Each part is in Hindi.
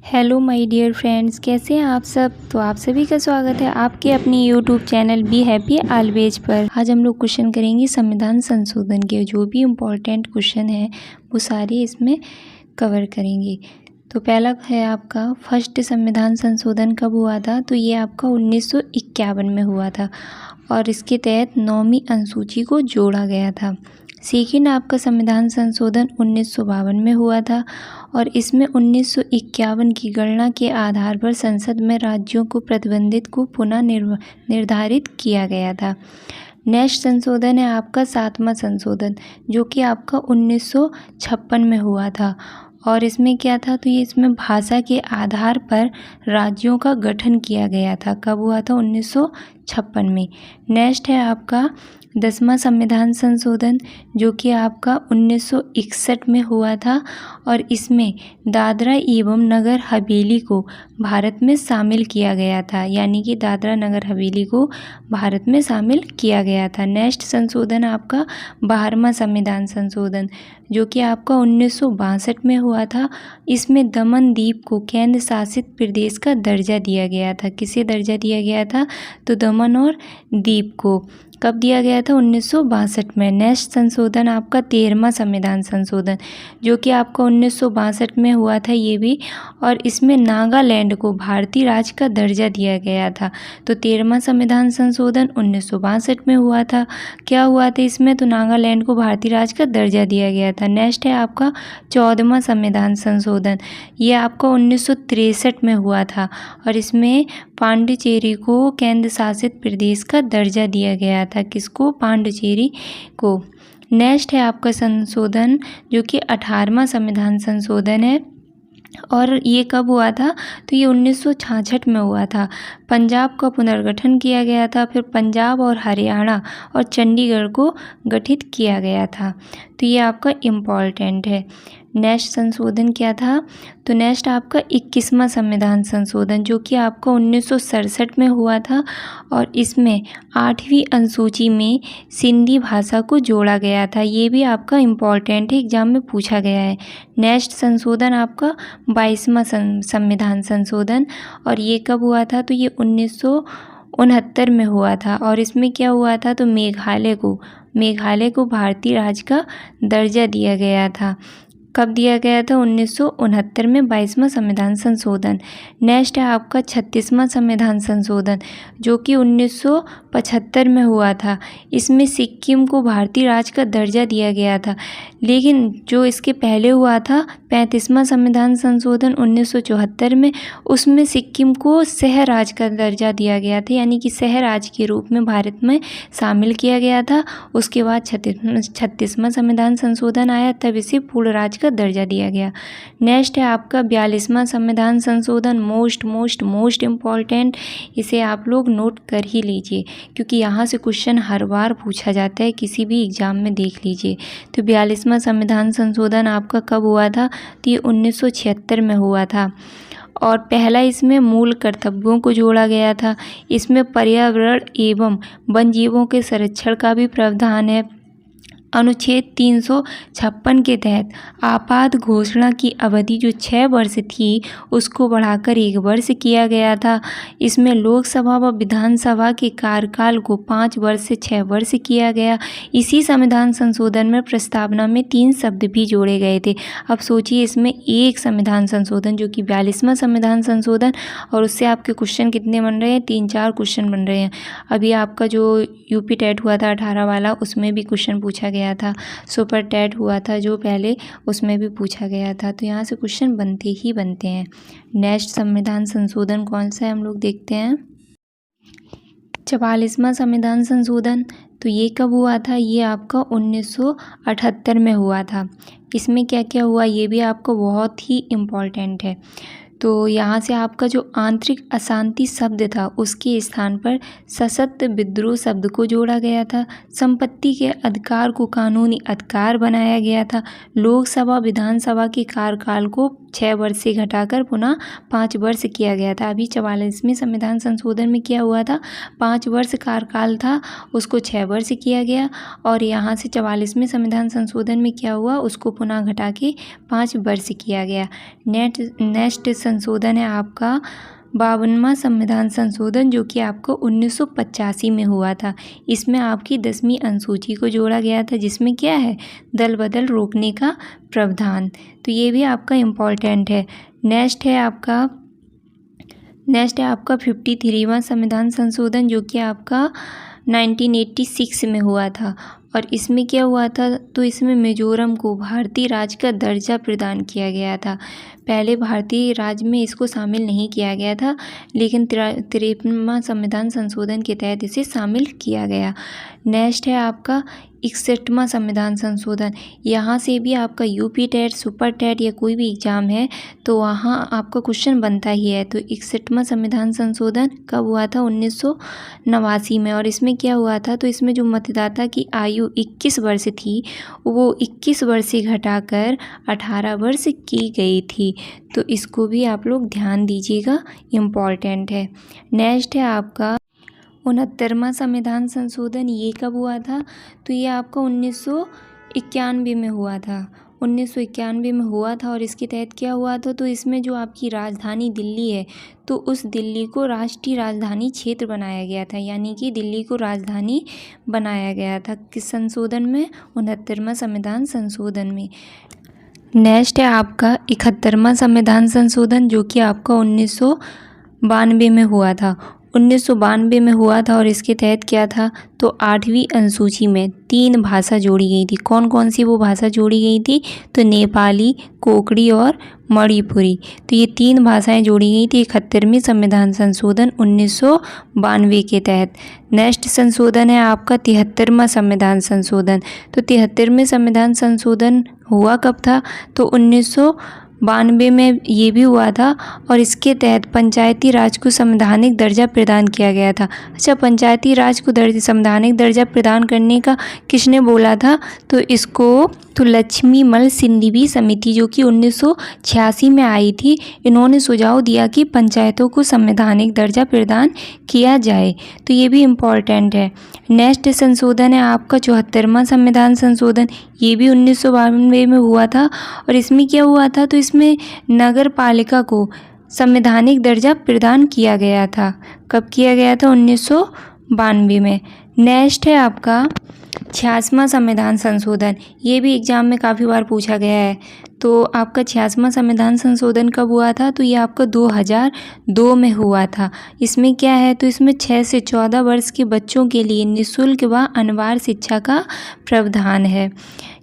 हेलो माय डियर फ्रेंड्स, कैसे हैं आप सब। तो आप सभी का स्वागत है आपके अपनी YouTube channel be happy always पर। आज हम लोग क्वेश्चन करेंगे संविधान संशोधन के। जो भी इम्पोर्टेंट क्वेश्चन है वो सारे इसमें कवर करेंगे। तो पहला है आपका फर्स्ट संविधान संशोधन कब हुआ था। तो ये आपका 1951 में हुआ था और इसके तहत 9वीं अनुसूची को जोड़ा गया था। सेकेंड आपका संविधान संशोधन 1952 में हुआ था और इसमें 1951 की गणना के आधार पर संसद में राज्यों को प्रतिबंधित को पुनः निर्धारित किया गया था। नेक्स्ट संशोधन है आपका 7वां संशोधन, जो कि आपका 1956 में हुआ था और इसमें क्या था, तो ये इसमें भाषा के आधार पर राज्यों का गठन किया गया था। कब हुआ था? 1956 में। नेक्स्ट है आपका 10वां संविधान संशोधन, जो कि आपका 1961 में हुआ था और इसमें दादरा एवं नगर हवेली को भारत में शामिल किया गया था, यानी कि दादरा नगर हवेली को भारत में शामिल किया गया था। नेक्स्ट संशोधन आपका 12वां संविधान संशोधन, जो कि आपका 1962 में हुआ था। इसमें दमन द्वीप को केंद्र शासित प्रदेश का दर्जा दिया गया था। किसे दर्जा दिया गया था? तो दमन और दीव को। कब दिया गया था? 1962 में। नेक्स्ट संशोधन आपका 13वां संविधान संशोधन, जो कि आपका 1962 में हुआ था ये भी, और इसमें नागालैंड को भारतीय राज्य का दर्जा दिया गया था। तो 13वां संविधान संशोधन 1962 में हुआ था। क्या हुआ था इसमें? तो नागालैंड को भारतीय राज्य का दर्जा दिया गया था। नेक्स्ट है आपका 14वां संविधान संशोधन, ये आपका 1963 में हुआ था और इसमें पांडिचेरी को केंद्र शासित प्रदेश का दर्जा दिया गया था। किसको? पांडिचेरी को। नेक्स्ट है आपका संशोधन, जो कि 18वां संविधान संशोधन है और ये कब हुआ था? तो ये 1966 में हुआ था। पंजाब का पुनर्गठन किया गया था, फिर पंजाब और हरियाणा और चंडीगढ़ को गठित किया गया था। तो ये आपका इम्पॉर्टेंट है। नेक्स्ट संशोधन क्या था? तो नेक्स्ट आपका 21वां संविधान संशोधन, जो कि आपका 1967 में हुआ था और इसमें 8वीं अनुसूची में सिंधी भाषा को जोड़ा गया था। ये भी आपका इम्पॉर्टेंट है, एग्जाम में पूछा गया है। नेक्स्ट संशोधन आपका 22वां संविधान संशोधन और ये कब हुआ था? तो ये 1969 में हुआ था और इसमें क्या हुआ था? तो मेघालय को भारतीय राज्य का दर्जा दिया गया था। कब दिया गया था? 1969 में 22वां संविधान संशोधन। नेक्स्ट है आपका 36वां संविधान संशोधन, जो कि 1975 में हुआ था। इसमें सिक्किम को भारतीय राज्य का दर्जा दिया गया था, लेकिन जो इसके पहले हुआ था 35वां संविधान संशोधन 1974 में, उसमें सिक्किम को शहर राज्य का दर्जा दिया गया था, यानी कि शहर राज्य के रूप में भारत में शामिल किया गया था। उसके बाद 36वां संविधान संशोधन आया, तब इसे पूर्ण राज्य का दर्जा दिया गया। नेक्स्ट है आपका 42वां संविधान संशोधन, मोस्ट इम्पॉर्टेंट। इसे आप लोग नोट कर ही लीजिए, क्योंकि यहाँ से क्वेश्चन हर बार पूछा जाता है, किसी भी एग्जाम में देख लीजिए। तो 42वां संविधान संशोधन आपका कब हुआ था? तो ये 1976 में हुआ था और पहला इसमें मूल कर्तव्यों को जोड़ा गया था। इसमें पर्यावरण एवं वन जीवों के संरक्षण का भी प्रावधान है। अनुच्छेद 356 के तहत आपात घोषणा की अवधि जो 6 वर्ष थी उसको बढ़ाकर 1 वर्ष किया गया था। इसमें लोकसभा व विधानसभा के कार्यकाल को 5 वर्ष से 6 वर्ष किया गया। इसी संविधान संशोधन में प्रस्तावना में 3 शब्द भी जोड़े गए थे। अब सोचिए, इसमें एक संविधान संशोधन जो कि 42वां संविधान संशोधन, और उससे आपके क्वेश्चन कितने बन रहे हैं? 3-4 क्वेश्चन बन रहे हैं। अभी आपका जो यूपी टेट हुआ था 18 वाला, उसमें भी क्वेश्चन पूछा गया था। सुपर टेट हुआ था जो पहले, उसमें भी पूछा गया था। तो यहाँ से क्वेश्चन बनते ही बनते हैं। नेक्स्ट संविधान संशोधन कौन सा है हम लोग देखते हैं। 44वां संविधान संशोधन, तो ये कब हुआ था? ये आपका 1978 में हुआ था। इसमें क्या क्या हुआ ये भी आपका बहुत ही इम्पॉर्टेंट है। तो यहाँ से आपका जो आंतरिक अशांति शब्द था उसके स्थान पर सशक्त विद्रोह शब्द को जोड़ा गया था। संपत्ति के अधिकार को कानूनी अधिकार बनाया गया था। लोकसभा विधानसभा के कार्यकाल को 6 वर्ष से घटाकर पुनः 5 वर्ष किया गया था। अभी 44वें संविधान संशोधन में क्या हुआ था, 5 वर्ष कार्यकाल था, उसको 6 वर्ष किया गया। और यहाँ से 44वें संविधान संशोधन में क्या हुआ, उसको पुनः घटा के 5 वर्ष किया गया। नेक्स्ट संशोधन है आपका 52वां संविधान संशोधन, जो कि आपको 1985 में हुआ था। इसमें आपकी 10वीं अनुसूची को जोड़ा गया था, जिसमें क्या है, दल बदल रोकने का प्रावधान। तो ये भी आपका इम्पॉर्टेंट है। नेक्स्ट है आपका 53वां संविधान संशोधन, जो कि आपका 1986 में हुआ था। और इसमें क्या हुआ था, तो इसमें मिजोरम को भारतीय राज्य का दर्जा प्रदान किया गया था। पहले भारतीय राज्य में इसको शामिल नहीं किया गया था, लेकिन 53वां संविधान संशोधन के तहत इसे शामिल किया गया। नेक्स्ट है आपका 61वां संविधान संशोधन। यहाँ से भी आपका यूपी टेट, सुपर टेट या कोई भी एग्ज़ाम है तो वहाँ आपका क्वेश्चन बनता ही है। तो 61वां संविधान संशोधन कब हुआ था, 1989 में। और इसमें क्या हुआ था, तो इसमें जो मतदाता की आयु 21 वर्ष थी, वो 21 वर्ष से घटाकर 18 वर्ष की गई थी। तो इसको भी आप लोग ध्यान दीजिएगा, इम्पॉर्टेंट है। नेक्स्ट है आपका 69वां संविधान संशोधन। ये कब हुआ था, तो ये आपका 1991 में हुआ था। 1991 में हुआ था। और इसके तहत क्या हुआ था, तो इसमें जो आपकी राजधानी दिल्ली है, तो उस दिल्ली को राष्ट्रीय राजधानी क्षेत्र बनाया गया था, यानी कि दिल्ली को राजधानी बनाया गया था। किस संशोधन में, 69वां संविधान संशोधन में। नेक्स्ट है आपका 71वां संविधान संशोधन, जो कि आपका 1992 में हुआ था। 1992 में हुआ था। और इसके तहत क्या था, तो 8वीं अनुसूची में 3 भाषा जोड़ी गई थी। कौन कौन सी वो भाषा जोड़ी गई थी, तो नेपाली, कोंकणी और मणिपुरी। तो ये 3 भाषाएं जोड़ी गई थी 71वें संविधान संशोधन 1992 के तहत। नेक्स्ट संशोधन है आपका 73वां संविधान संशोधन। तो 73वें संविधान संशोधन हुआ कब था, तो 1992 में ये भी हुआ था। और इसके तहत पंचायती राज को संवैधानिक दर्जा प्रदान किया गया था। अच्छा, पंचायती राज को संवैधानिक दर्जा प्रदान करने का किसने बोला था, तो इसको तो लक्ष्मीमल सिंधिवी समिति, जो कि 1986 में आई थी, इन्होंने सुझाव दिया कि पंचायतों को संवैधानिक दर्जा प्रदान किया जाए। तो ये भी इम्पॉर्टेंट है। नेक्स्ट संशोधन है आपका 74वां संविधान संशोधन। ये भी 1992 में हुआ था। और इसमें क्या हुआ था, तो इसमें नगर पालिका को संवैधानिक दर्जा प्रदान किया गया था। कब किया गया था, 1992 में। नेक्स्ट है आपका 86वां संविधान संशोधन। ये भी एग्जाम में काफ़ी बार पूछा गया है। तो आपका 86वां संविधान संशोधन कब हुआ था, तो ये आपका 2002 में हुआ था। इसमें क्या है, तो इसमें 6 से 14 वर्ष के बच्चों के लिए निःशुल्क व अनिवार्य शिक्षा का प्रावधान है।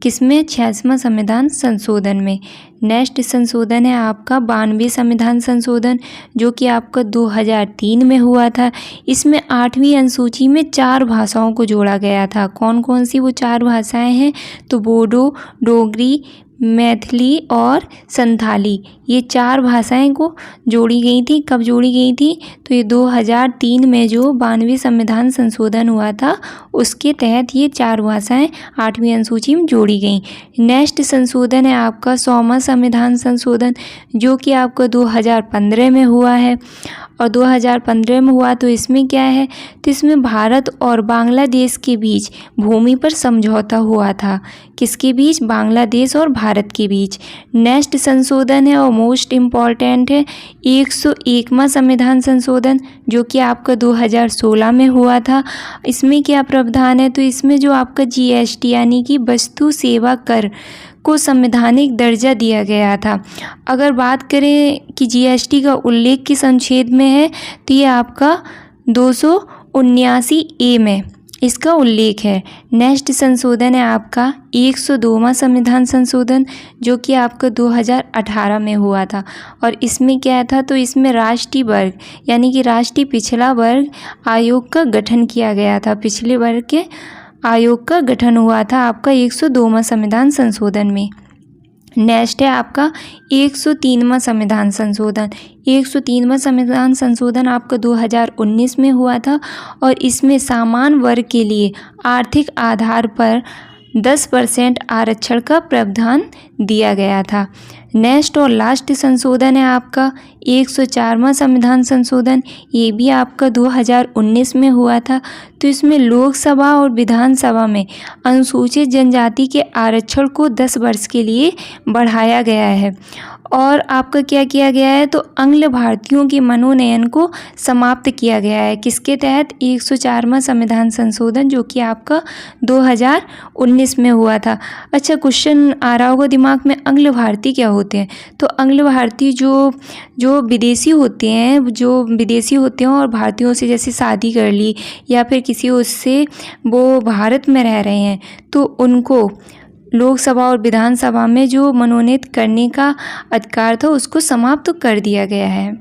किसमें, 86वां संविधान संशोधन में। नेक्स्ट संशोधन है आपका 92 संविधान संशोधन, जो कि आपका 2003 में हुआ था। इसमें 8वीं अनुसूची में 4 भाषाओं को जोड़ा गया था। कौन कौन सी वो 4 भाषाएं हैं, तो बोडो, डोगरी, मैथिली और संथाली, ये 4 भाषाएं को जोड़ी गई थी। कब जोड़ी गई थी, तो ये 2003 में जो 92 संविधान संशोधन हुआ था, उसके तहत ये 4 भाषाएं 8वीं अनुसूची में जोड़ी गई। नेक्स्ट संशोधन है आपका 100वां संविधान संशोधन, जो कि आपका 2015 में हुआ है। और 2015 में हुआ, तो इसमें क्या है, तो इसमें भारत और बांग्लादेश के बीच भूमि पर समझौता हुआ था। किसके बीच, बांग्लादेश और भारत के बीच। नेक्स्ट संशोधन है और मोस्ट इम्पॉर्टेंट है 101वां संविधान संशोधन, जो कि आपका 2016 में हुआ था। इसमें क्या प्रावधान है, तो इसमें जो आपका GST यानी कि वस्तु सेवा कर को संवैधानिक दर्जा दिया गया था। अगर बात करें कि GST का उल्लेख किस अनुच्छेद में है, तो ये आपका 279A में इसका उल्लेख है। नेक्स्ट संशोधन है आपका 102वां संविधान संशोधन, जो कि आपका 2018 में हुआ था। और इसमें क्या था, तो इसमें राष्ट्रीय वर्ग यानी कि राष्ट्रीय पिछड़ा वर्ग आयोग का गठन किया गया था। पिछले वर्ग के आयोग का गठन हुआ था आपका 102वां संविधान संशोधन में। नेक्स्ट है आपका 103वां संविधान संशोधन। 103वां संविधान संशोधन आपका 2019 में हुआ था। और इसमें सामान्य वर्ग के लिए आर्थिक आधार पर 10% आरक्षण का प्रावधान दिया गया था। नेक्स्ट और लास्ट संशोधन है आपका 104वां संविधान संशोधन। ये भी आपका 2019 में हुआ था। तो इसमें लोकसभा और विधानसभा में अनुसूचित जनजाति के आरक्षण को 10 वर्ष के लिए बढ़ाया गया है। और आपका क्या किया गया है, तो अंग्ल भारतीयों के मनोनयन को समाप्त किया गया है। किसके तहत? 104वां संविधान संशोधन, जो कि आपका 2019 में हुआ था। अच्छा, क्वेश्चन आ रहा होगा दिमाग में, अंग्ल भारतीय क्या होते हैं? तो अंग्ल भारतीय जो विदेशी होते हैं और भारतीयों से जैसे शादी कर ली या फिर किसी उससे वो भारत में रह रहे हैं, तो उनको लोकसभा और विधानसभा में जो मनोनीत करने का अधिकार था उसको समाप्त कर दिया गया है।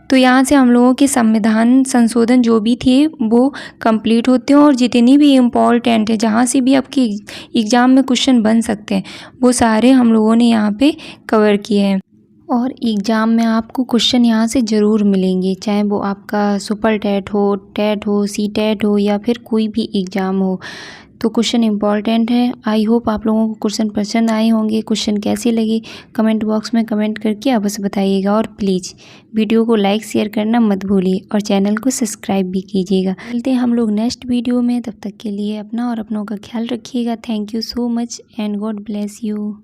तो यहाँ से हम लोगों के संविधान संशोधन जो भी थे वो कंप्लीट होते हैं, और जितनी भी इम्पोर्टेंट है, जहाँ से भी आपके एग्ज़ाम में क्वेश्चन बन सकते हैं, वो सारे हम लोगों ने यहाँ पे कवर किए हैं। और एग्ज़ाम में आपको क्वेश्चन यहाँ से ज़रूर मिलेंगे, चाहे वो आपका सुपर टेट हो, सी टेट हो या फिर कोई भी एग्ज़ाम हो। तो क्वेश्चन इम्पॉर्टेंट है। आई होप आप लोगों को क्वेश्चन पसंद आए होंगे। क्वेश्चन कैसे लगे कमेंट बॉक्स में कमेंट करके अवश्य बताइएगा, और प्लीज़ वीडियो को लाइक शेयर करना मत भूलिए और चैनल को सब्सक्राइब भी कीजिएगा। मिलते हैं हम लोग नेक्स्ट वीडियो में, तब तक के लिए अपना और अपनों का ख्याल रखिएगा। Thank you so much and God bless you.